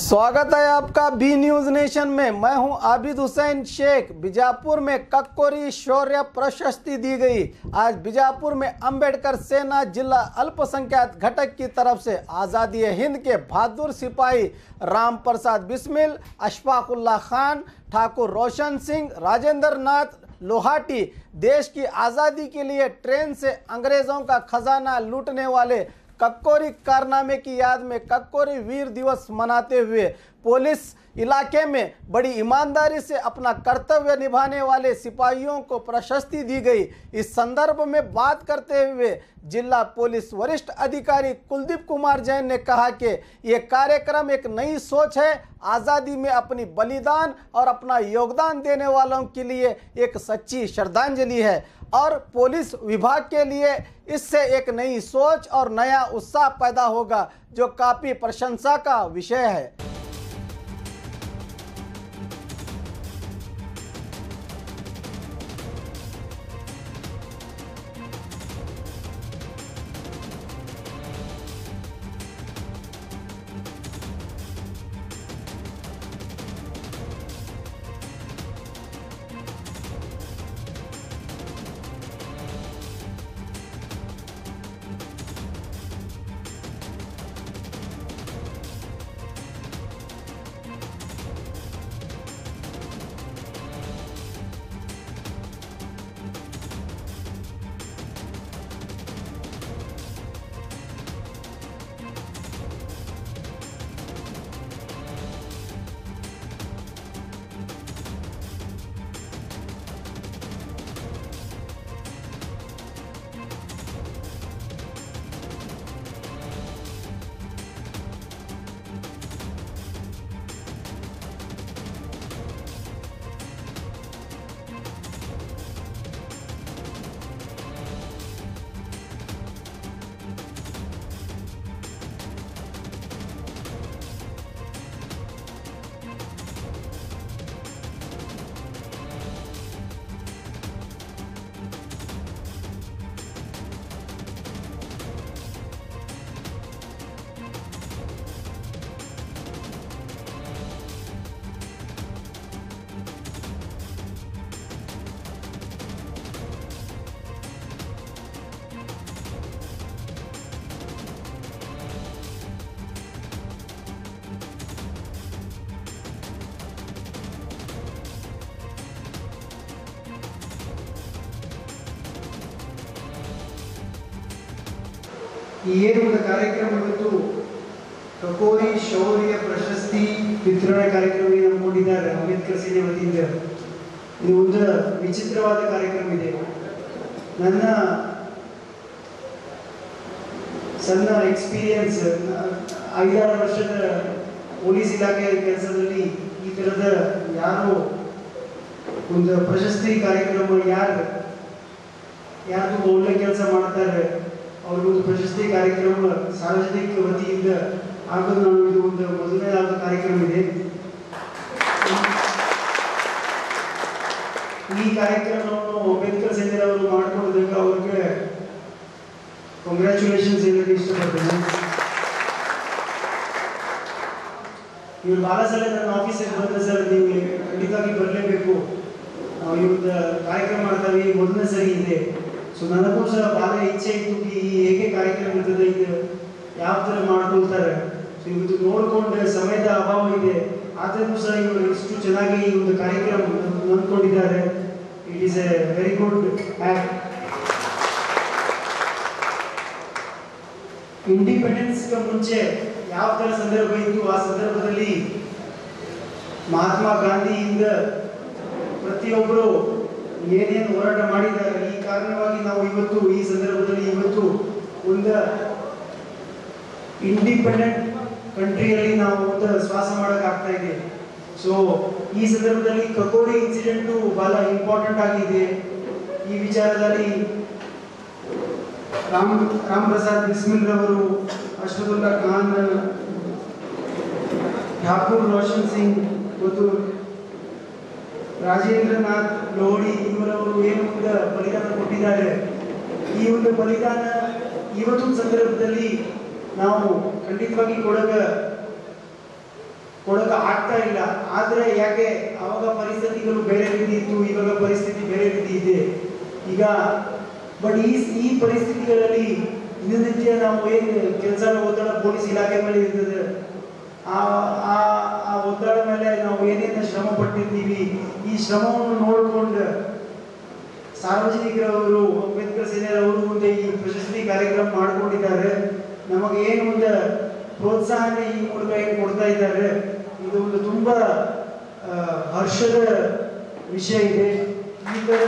स्वागत है आपका बी न्यूज नेशन में। मैं हूं आबिद हुसैन शेख। बीजापुर में कक्कोरी शौर्य प्रशस्ति दी गई। आज बीजापुर में अंबेडकर सेना जिला अल्पसंख्यक घटक की तरफ से आज़ादी हिंद के बहादुर सिपाही राम प्रसाद बिस्मिल, अशफाकुल्ला खान, ठाकुर रोशन सिंह, राजेंद्र नाथ लोहाटी देश की आज़ादी के लिए ट्रेन से अंग्रेजों का खजाना लूटने वाले कक्कोरी कारनामे की याद में कक्कोरी वीर दिवस मनाते हुए पुलिस इलाके में बड़ी ईमानदारी से अपना कर्तव्य निभाने वाले सिपाहियों को प्रशस्ति दी गई। इस संदर्भ में बात करते हुए जिला पुलिस वरिष्ठ अधिकारी कुलदीप कुमार जैन ने कहा कि ये कार्यक्रम एक नई सोच है, आज़ादी में अपनी बलिदान और अपना योगदान देने वालों के लिए एक सच्ची श्रद्धांजलि है और पुलिस विभाग के लिए इससे एक नई सोच और नया उत्साह पैदा होगा, जो काफ़ी प्रशंसा का विषय है। ಈ ಏನು ಒಂದು ಕಾರ್ಯಕ್ರಮ ಇವತ್ತು ಕಕೋರಿ ಶೌರ್ಯ ಪ್ರಶಸ್ತಿ ವಿತರಣಾ ಕಾರ್ಯಕ್ರಮ ಹಮ್ಮಿಕೊಂಡಿದ್ದಾರೆ ಅಂಬೇಡ್ಕರ್ ಸೇನೆ ವತಿಯಿಂದ। ಇದು ಒಂದು ವಿಚಿತ್ರವಾದ ಕಾರ್ಯಕ್ರಮ ಇದೆ। ನನ್ನ ಸಣ್ಣ ಎಕ್ಸ್ಪೀರಿಯನ್ಸ್ 5-6 ವರ್ಷದ ಪೊಲೀಸ್ ಇಲಾಖೆ ಕೆಲಸದಲ್ಲಿ ಈ ತರದ ಯಾರು ಒಂದು ಪ್ರಶಸ್ತಿ ಕಾರ್ಯಕ್ರಮ ಯಾರು ಒಳ್ಳೆ ಕೆಲಸ ಮಾಡ್ತಾರೆ ಅವ್ರಿಗೊಂದು ಪ್ರಶಸ್ತಿ ಕಾರ್ಯಕ್ರಮ ಸಾರ್ವಜನಿಕ ವತಿಯಿಂದ ಆಗೋದು ನಾವು ಇದು ಒಂದು ಮೊದಲನೇದಾದ ಕಾರ್ಯಕ್ರಮ ಇದೆ। ಈ ಕಾರ್ಯಕ್ರಮವನ್ನು ಅಂಬೇಡ್ಕರ್ ಸೇನೆಯವರು ಮಾಡಿಕೊಂಡಿದ್ದಾಗ ಅವ್ರಿಗೆ ಕಂಗ್ರ್ಯಾಚುಲೇಷನ್ಸ್ ಹೇಳಕ್ಕೆ ಇಷ್ಟಪಡ್ತೇನೆ। ಇವರು ಭಾಳ ಸಲ ನನ್ನ ಆಫೀಸಿಗೆ ಬಂದ ಸರ್ ನೀವು ಖಂಡಿತವಾಗಿ ಬರಲೇಬೇಕು, ನಾವು ಈ ಒಂದು ಕಾರ್ಯಕ್ರಮ ಮಾಡ್ತಾವೆ ಮೊದಲನೇ ಸರಿ ಇದೆ। ಸೊ ನನಗೂ ಸಹ ಭಾಳ ಇಚ್ಛೆ ಇತ್ತು ಹೇಗೆ ಕಾರ್ಯಕ್ರಮ ಇರ್ತದೆ, ಇದು ಯಾವ ಥರ ಮಾಡ್ಕೊಳ್ತಾರೆ। ಸೊ ಇವತ್ತು ನೋಡಿಕೊಂಡು ಸಮಯದ ಅಭಾವ ಇದೆ, ಆದರೂ ಸಹ ಇವರು ಇಷ್ಟು ಚೆನ್ನಾಗಿ ಈ ಒಂದು ಕಾರ್ಯಕ್ರಮ ಅಂದ್ಕೊಂಡಿದ್ದಾರೆ। It is a very good act. ಇಂಡಿಪೆಂಡೆನ್ಸ್ಗೆ ಮುಂಚೆ ಯಾವ ಥರ ಸಂದರ್ಭ ಇತ್ತು, ಆ ಸಂದರ್ಭದಲ್ಲಿ ಮಹಾತ್ಮ ಗಾಂಧಿಯಿಂದ ಪ್ರತಿಯೊಬ್ಬರು ಏನೇನು ಹೋರಾಟ ಮಾಡಿದ್ದಾರೆ, ಈ ಕಾರಣವಾಗಿ ನಾವು ಇವತ್ತು ಈ ಸಂದರ್ಭದಲ್ಲಿ ಇವತ್ತು ಒಂದು ಇಂಡಿಪೆಂಡೆಂಟ್ ಕಂಟ್ರಿಯಲ್ಲಿ ನಾವು ಒಂದು ಶ್ವಾಸ ಮಾಡೋಕ್ಕಾಗ್ತಾ ಇದೆ। ಸೊ ಈ ಸಂದರ್ಭದಲ್ಲಿ ಕಕೋರಿ ಇನ್ಸಿಡೆಂಟು ಬಹಳ ಇಂಪಾರ್ಟೆಂಟ್ ಆಗಿದೆ। ಈ ವಿಚಾರದಲ್ಲಿ ರಾಮ್ ಪ್ರಸಾದ್ ಬಿಸ್ಮಿಲ್ ರವರು, ಅಶ್ಫಾಕುಲ್ಲಾ ಖಾನ್, ಠಾಕೂರ್ ರೋಷನ್ ಸಿಂಗ್ ಮತ್ತು ರಾಜೇಂದ್ರನಾಥ್ ಲೋಹಡಿ ಇವರವರು ಏನು ಒಂದು ಬಲಿದಾನ ಕೊಟ್ಟಿದ್ದಾರೆ. ಈ ಒಂದು ಬಲಿದಾನ ಇವತ್ತಿನ ಸಂದರ್ಭದಲ್ಲಿ ನಾವು ಖಂಡಿತವಾಗಿ ಕೊಡಕ ಆಗ್ತಾ ಇಲ್ಲ. ಆದರೆ ಯಾಕೆ ಅವಾಗ ಪರಿಸ್ಥಿತಿಗಳು ಬೇರೆ ರೀತಿ ಇತ್ತು, ಇವಾಗ ಪರಿಸ್ಥಿತಿ ಬೇರೆ ರೀತಿ ಇದೆ ಈಗ. ಬಟ್ ಈ ಪರಿಸ್ಥಿತಿಗಳಲ್ಲಿ ದಿನನಿತ್ಯ ನಾವು ಏನು ಕೆಲಸ ಒತ್ತಡ ಪೊಲೀಸ್ ಇಲಾಖೆ ಮೇಲೆ ಇರ್ತದೆ, ಆ ಒತ್ತಡ ಮೇಲೆ ನಾವು ಏನೇನು ಶ್ರಮ ಪಟ್ಟಿರ್ತೀವಿ, ಈ ಶ್ರಮವನ್ನು ನೋಡಿಕೊಂಡು ಸಾರ್ವಜನಿಕರವರು ಅಂಬೇಡ್ಕರ್ ಸೇನೆಯವರು ಮುಂದೆ ಈ ಪ್ರಶಸ್ತಿ ಕಾರ್ಯಕ್ರಮ ಮಾಡಿಕೊಂಡಿದ್ದಾರೆ. ನಮಗೆ ಏನು ಒಂದು ಪ್ರೋತ್ಸಾಹನೆ ಈ ಮೂಲಕ ಏನು ಕೊಡ್ತಾ ಇದ್ದಾರೆ, ಇದು ಒಂದು ತುಂಬ ಹರ್ಷದ ವಿಷಯ ಇದೆ. ಈ ಥರ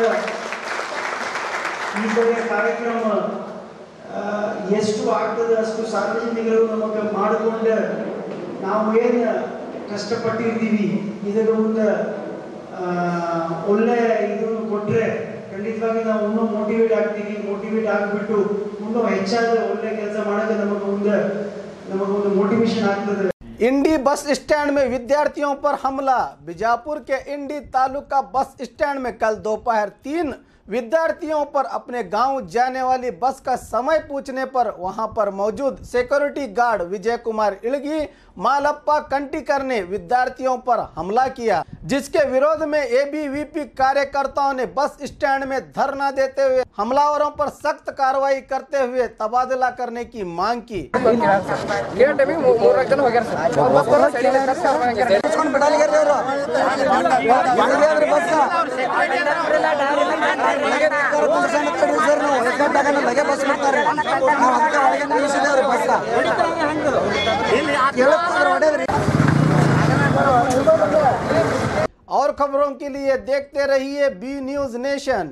ಕಾರ್ಯಕ್ರಮ ಎಷ್ಟು ಆಗ್ತದೆ ಅಷ್ಟು ಸಾರ್ವಜನಿಕರು ನಮಗೆ ಮಾಡಿಕೊಂಡು ನಾವು ಏನು ಕಷ್ಟಪಟ್ಟಿರ್ತೀವಿ ಇದರ ಒಂದು ಒಳ್ಳೆ ಇದನ್ನು ಕೊಟ್ಟರೆ ಖಂಡಿತವಾಗಿ ನಾವು ಇನ್ನೂ ಮೋಟಿವೇಟ್ ಆಗ್ತೀವಿ. ಮೋಟಿವೇಟ್ ಆಗಿಬಿಟ್ಟು ಇನ್ನೂ ಹೆಚ್ಚಾದ ಒಳ್ಳೆ ಕೆಲಸ ಮಾಡೋಕ್ಕೆ ನಮಗೊಂದು मोटिवेशन ಆಗ್ತದೆ. इंडी बस स्टैंड में विद्यार्थियों पर हमला। बीजापुर के इंडी तालुका बस स्टैंड में कल दोपहर 3 विद्यार्थियों पर अपने गांव जाने वाली बस का समय पूछने पर वहां पर मौजूद सिक्योरिटी गार्ड विजय कुमार इड़गी मालप्पा कंटीकर ने विद्यार्थियों पर हमला किया, जिसके विरोध में एबीवीपी कार्यकर्ताओं ने बस स्टैंड में धरना देते हुए हमलावरों पर सख्त कार्रवाई करते हुए तबादला करने की मांग की। और खबरों के लिए देखते रहिए बी न्यूज़ नेशन।